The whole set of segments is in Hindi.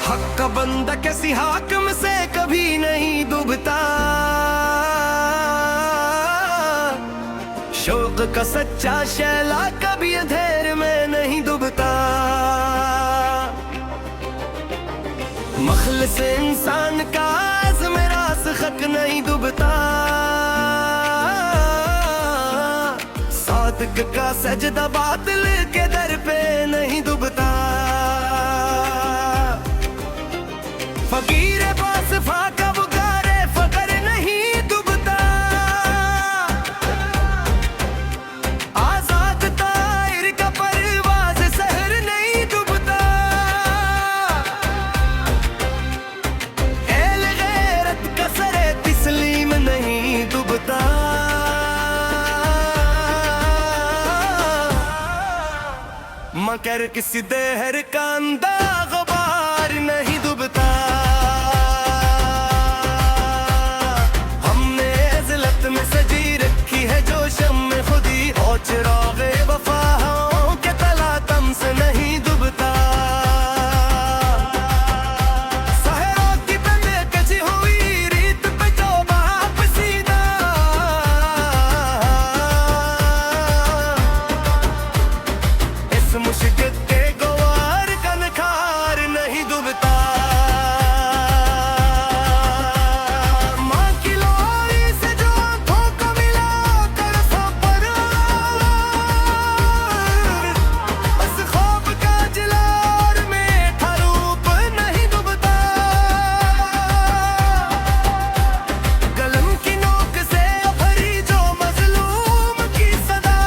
हक का बंदा किसी हाकिम से कभी नहीं डूबता, शौक का सच्चा शैला कभी अंधेर में नहीं डूबता। मखलिस इंसान का अज़्म रासिख़ नहीं डूबता, सादिक़ का सजदा बातिल के दर पे नहीं डूबता। फकीर पास फाका बुकारे फकर नहीं डूबता, आजाद तायर का परवाज़ सहर नहीं डूबता। एल गैरत का सरे तस्लीम नहीं डूबता, मगर किसी देहर का अंदा गुबार नहीं डूबता। हमने ज़िल्लत में सजी रखी है जो शम्म खुदी, और चिराग़े वफ़ा के तला तम से नहीं डूबता। सहरा की पे कजी हुई रीत पे जो बाप सीधा, इस मुश्किल के गवार का नखार नहीं डूबता। माँ की लोरी से जो आँखों को मिला तरफ़ों पर, बस ख्वाब का जिलार में था रूप नहीं डूबता। कलम की नोक से भरी जो मज़लूम की सदा,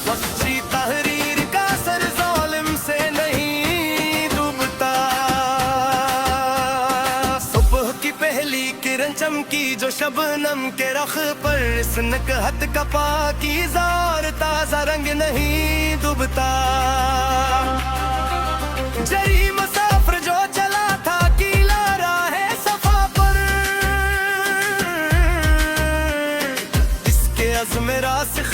वहशी तहरीर का सर ज़ालिम से नहीं डूबता। सुबह की पहली किरण चमकी जो शबनम के रख पर, इस नकहत का पाकीज़ा और ताज़ा रंग नहीं डूबता। जरी मुसाफिर जो चला था कीला राहे सफा पर, इसके अज़्म रासिख़